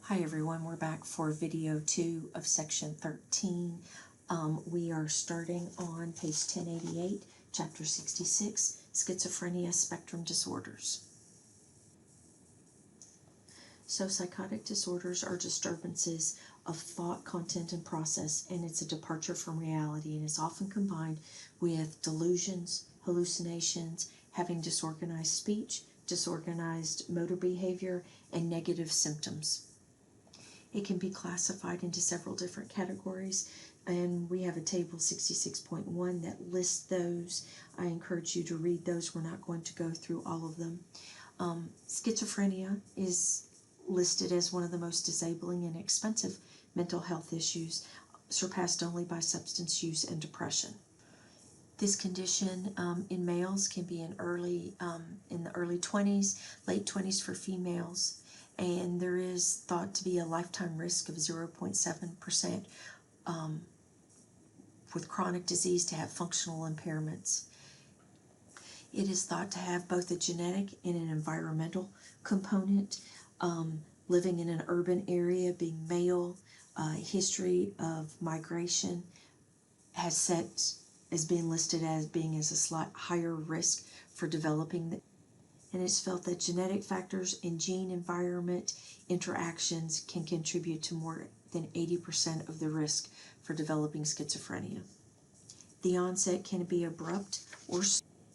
Hi everyone, we're back for video 2 of section 13. We are starting on page 1088, chapter 66, Schizophrenia Spectrum Disorders. So psychotic disorders are disturbances of thought, content, and process, and it's a departure from reality, and is often combined with delusions, hallucinations, having disorganized speech, disorganized motor behavior, and negative symptoms. It can be classified into several different categories, and we have a table 66.1 that lists those. I encourage you to read those. We're not going to go through all of them. Schizophrenia is listed as one of the most disabling and expensive mental health issues, surpassed only by substance use and depression. This condition in males can be in the early 20s, late 20s for females, and there is thought to be a lifetime risk of 0.7% with chronic disease to have functional impairments. It is thought to have both a genetic and an environmental component. Living in an urban area, being male, history of migration has been listed as being as a slight higher risk for developing, and it's felt that genetic factors and gene environment interactions can contribute to more than 80% of the risk for developing schizophrenia. The onset can be abrupt or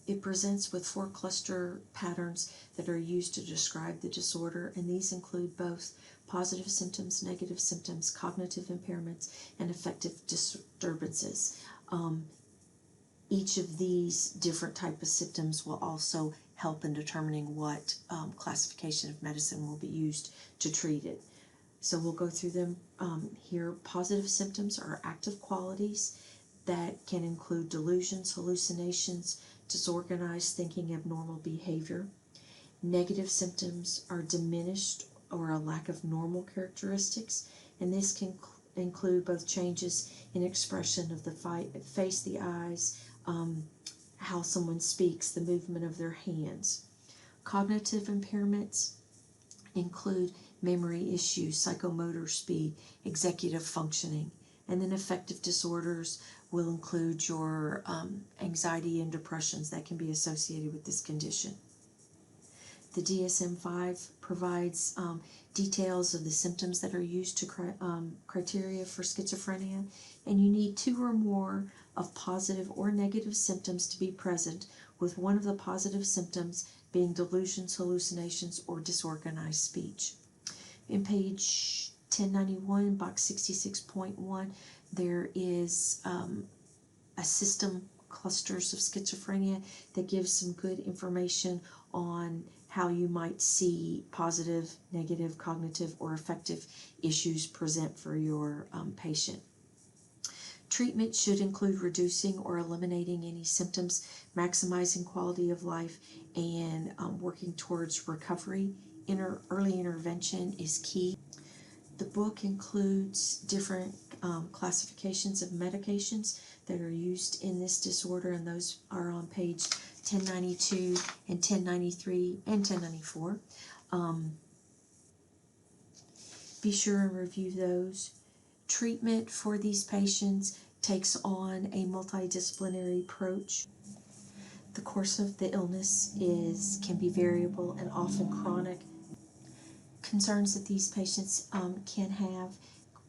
it presents with 4 cluster patterns that are used to describe the disorder, and these include both positive symptoms, negative symptoms, cognitive impairments, and affective disturbances. Each of these different types of symptoms will also help in determining what classification of medicine will be used to treat it. So we'll go through them here. Positive symptoms are active qualities that can include delusions, hallucinations, disorganized thinking, abnormal behavior. Negative symptoms are diminished or a lack of normal characteristics, and this can include both changes in expression of the face, the eyes, how someone speaks, the movement of their hands. Cognitive impairments include memory issues, psychomotor speed, executive functioning. And then affective disorders will include your anxiety and depressions that can be associated with this condition. The DSM-5 provides details of the symptoms that are used to criteria for schizophrenia, and you need 2 or more of positive or negative symptoms to be present, with one of the positive symptoms being delusions, hallucinations, or disorganized speech. In page 1091, box 66.1, there is a system, clusters of schizophrenia, that gives some good information on how you might see positive, negative, cognitive, or affective issues present for your patient. Treatment should include reducing or eliminating any symptoms, maximizing quality of life, and working towards recovery. Early intervention is key. The book includes different classifications of medications that are used in this disorder, and those are on page 1092 and 1093 and 1094. Be sure and review those. Treatment for these patients takes on a multidisciplinary approach. The course of the illness can be variable and often chronic. Concerns that these patients can have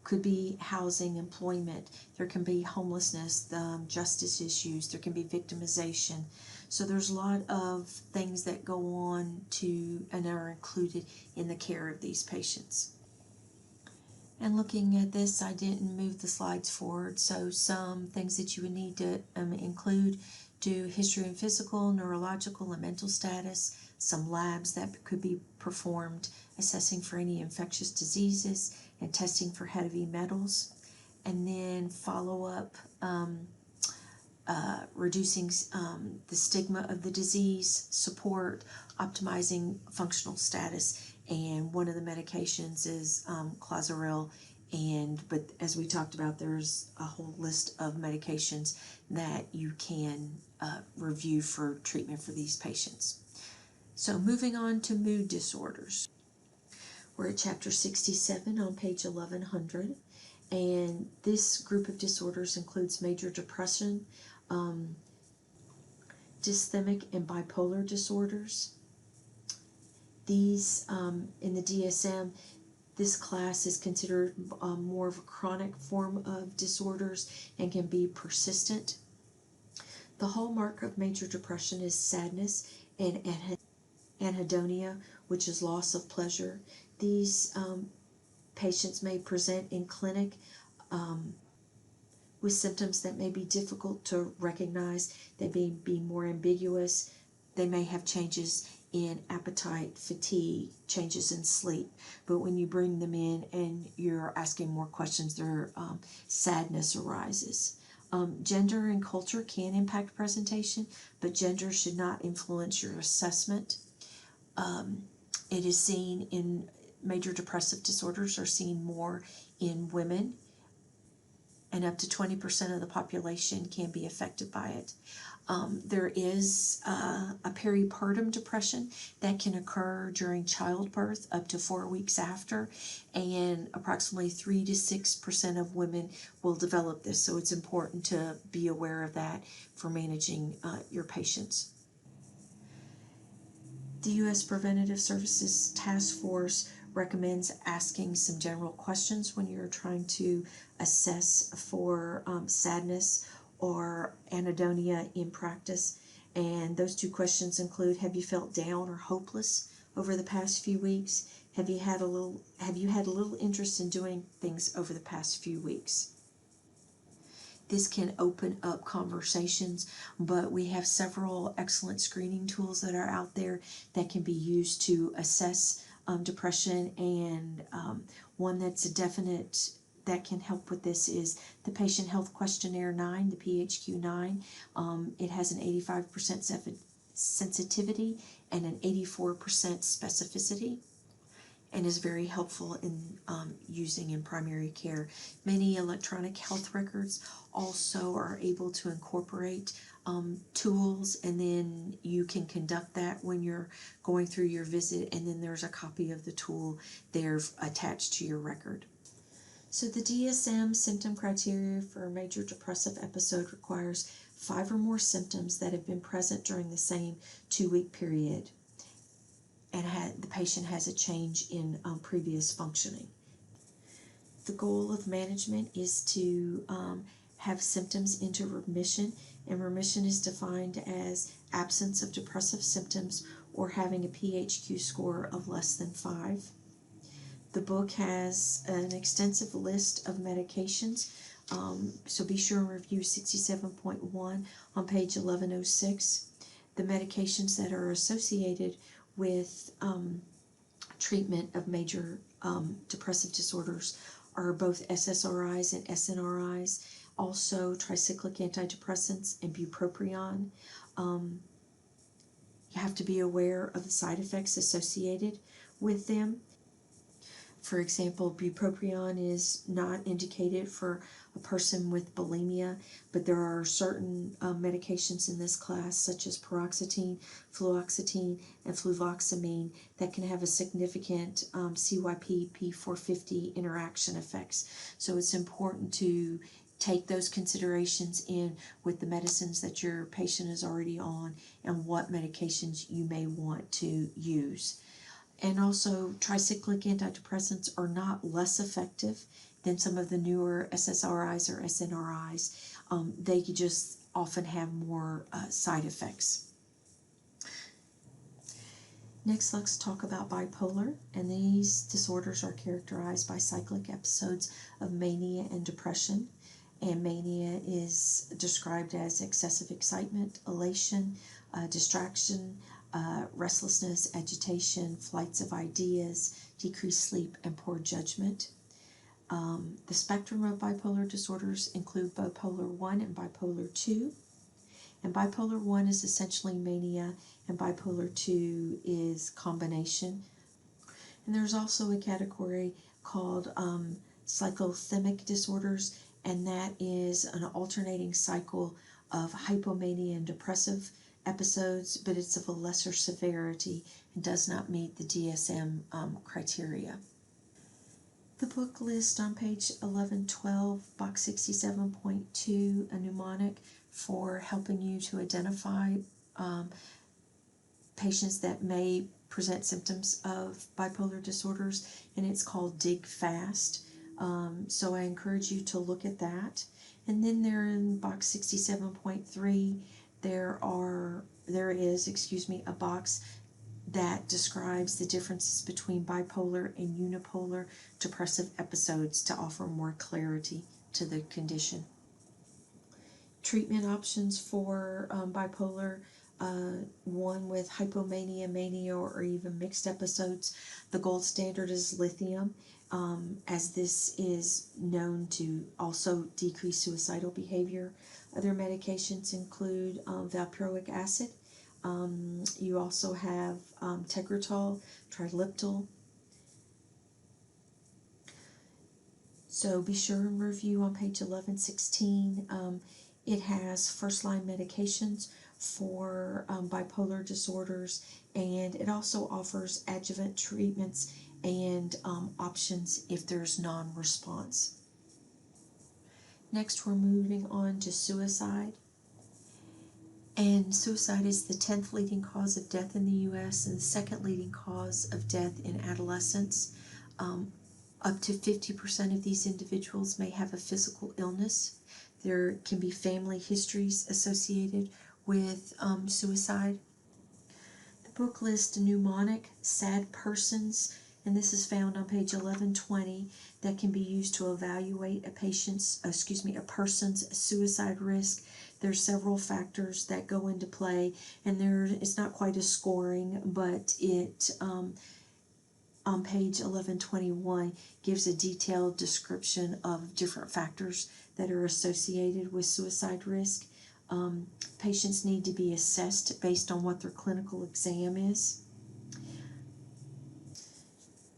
could be housing, employment. There can be homelessness, justice issues. There can be victimization. So there's a lot of things that go on and are included in the care of these patients. And looking at this, I didn't move the slides forward, so some things that you would need to include: do history and physical, neurological, and mental status, some labs that could be performed, assessing for any infectious diseases, and testing for heavy metals, and then follow up reducing the stigma of the disease, support, optimizing functional status, and one of the medications is Clozaril. But as we talked about, there's a whole list of medications that you can review for treatment for these patients. So moving on to mood disorders. We're at chapter 67 on page 1100, and this group of disorders includes major depression, dysthymic and bipolar disorders. These, in the DSM, this class is considered more of a chronic form of disorders and can be persistent. The hallmark of major depression is sadness and anhedonia, which is loss of pleasure. These patients may present in clinic with symptoms that may be difficult to recognize. They may be more ambiguous. They may have changes in appetite, fatigue, changes in sleep. But when you bring them in and you're asking more questions, their sadness arises. Gender and culture can impact presentation, but gender should not influence your assessment. It is seen in major depressive disorders are seen more in women, and up to 20% of the population can be affected by it. There is a peripartum depression that can occur during childbirth up to 4 weeks after, and approximately 3 to 6% of women will develop this, so it's important to be aware of that for managing your patients. The U.S. Preventative Services Task Force recommends asking some general questions when you're trying to assess for sadness or anhedonia in practice. And those two questions include: have you felt down or hopeless over the past few weeks? Have you had a little interest in doing things over the past few weeks? This can open up conversations, but we have several excellent screening tools that are out there that can be used to assess depression, and one that's a definite that can help with this is the Patient Health Questionnaire 9, the PHQ-9. It has an 85% sensitivity and an 84% specificity, and is very helpful in using in primary care. Many electronic health records also are able to incorporate tools, and then you can conduct that when you're going through your visit, and then there's a copy of the tool there attached to your record. So the DSM symptom criteria for a major depressive episode requires 5 or more symptoms that have been present during the same 2-week period, and the patient has a change in previous functioning. The goal of management is to have symptoms into remission, and remission is defined as absence of depressive symptoms or having a PHQ score of less than 5. The book has an extensive list of medications, so be sure and review 67.1 on page 1106. The medications that are associated with treatment of major depressive disorders are both SSRIs and SNRIs, also tricyclic antidepressants and bupropion. You have to be aware of the side effects associated with them. For example, bupropion is not indicated for a person with bulimia, but there are certain medications in this class, such as paroxetine, fluoxetine, and fluvoxamine, that can have a significant CYP-P450 interaction effects. So it's important to take those considerations in with the medicines that your patient is already on and what medications you may want to use. And also, tricyclic antidepressants are not less effective than some of the newer SSRIs or SNRIs. They just often have more side effects. Next, let's talk about bipolar, and these disorders are characterized by cyclic episodes of mania and depression. And mania is described as excessive excitement, elation, distraction, restlessness, agitation, flights of ideas, decreased sleep, and poor judgment. The spectrum of bipolar disorders include bipolar 1 and bipolar 2. And bipolar 1 is essentially mania, and bipolar 2 is combination. And there's also a category called cyclothymic disorders, and that is an alternating cycle of hypomania and depressive episodes, but it's of a lesser severity and does not meet the DSM criteria. The book lists on page 1112, box 67.2, a mnemonic for helping you to identify patients that may present symptoms of bipolar disorders, and it's called Dig Fast. So I encourage you to look at that. And then there in box 67.3, there is a box that describes the differences between bipolar and unipolar depressive episodes to offer more clarity to the condition. Treatment options for bipolar, one with hypomania, mania, or even mixed episodes. The gold standard is lithium, as this is known to also decrease suicidal behavior. Other medications include valproic acid. You also have Tegretol, Triliptal. So be sure and review on page 1116. It has first-line medications for bipolar disorders, and it also offers adjuvant treatments and options if there's non-response. Next, we're moving on to suicide. And suicide is the 10th leading cause of death in the U.S. and the second leading cause of death in adolescents. Up to 50% of these individuals may have a physical illness. There can be family histories associated with suicide. The book lists a mnemonic, SAD persons, and this is found on page 1120, that can be used to evaluate a person's suicide risk. There's several factors that go into play, and it's not quite a scoring, but it on page 1121 gives a detailed description of different factors that are associated with suicide risk. Patients need to be assessed based on what their clinical exam is.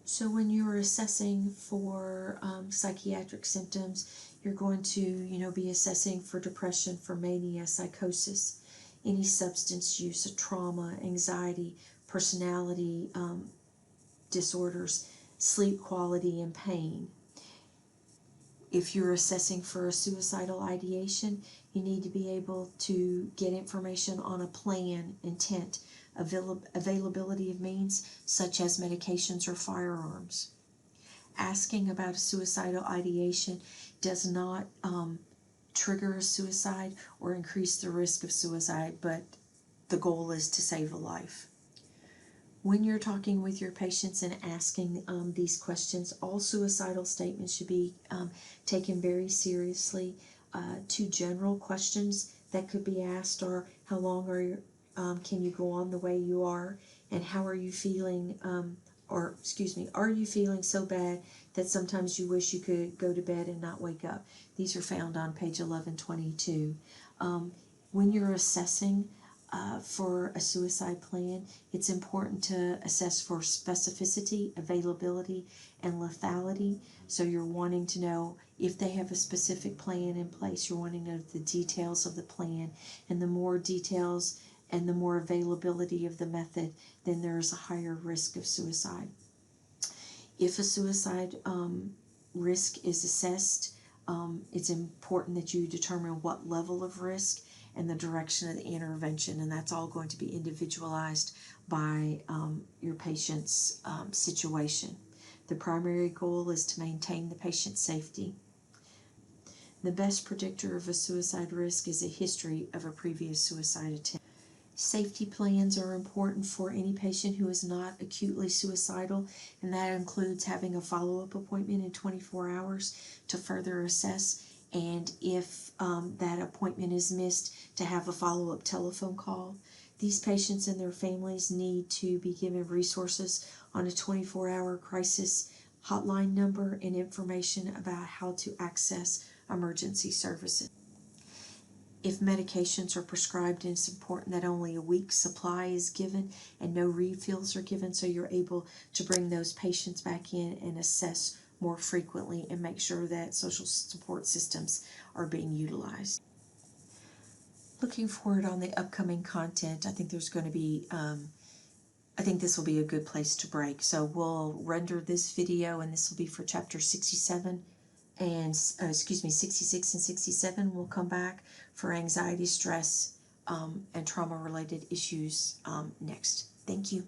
So when you're assessing for psychiatric symptoms, you're going to be assessing for depression, for mania, psychosis, any substance use, trauma, anxiety, personality disorders, sleep quality, and pain. If you're assessing for a suicidal ideation, you need to be able to get information on a plan, intent, availability of means such as medications or firearms. Asking about a suicidal ideation does not trigger a suicide or increase the risk of suicide, but the goal is to save a life. When you're talking with your patients and asking these questions, all suicidal statements should be taken very seriously. Two general questions that could be asked are, how long can you go on the way you are, and how are you feeling, are you feeling so bad that sometimes you wish you could go to bed and not wake up? These are found on page 1122. When you're assessing for a suicide plan, it's important to assess for specificity, availability, and lethality. So you're wanting to know if they have a specific plan in place. You're wanting to know the details of the plan, and the more details and the more availability of the method, then there is a higher risk of suicide. If a suicide risk is assessed, it's important that you determine what level of risk and the direction of the intervention, and that's all going to be individualized by your patient's situation. The primary goal is to maintain the patient's safety. The best predictor of a suicide risk is a history of a previous suicide attempt. Safety plans are important for any patient who is not acutely suicidal, and that includes having a follow-up appointment in 24 hours to further assess, and if that appointment is missed, to have a follow-up telephone call. These patients and their families need to be given resources on a 24-hour crisis hotline number and information about how to access emergency services. If medications are prescribed, it's important that only a week's supply is given and no refills are given, so you're able to bring those patients back in and assess more frequently and make sure that social support systems are being utilized. looking forward on the upcoming content. I think there's going to be, I think this will be a good place to break. So we'll render this video, and this will be for chapter 67 and, excuse me, 66 and 67. We'll come back for anxiety, stress, and trauma-related issues next. Thank you.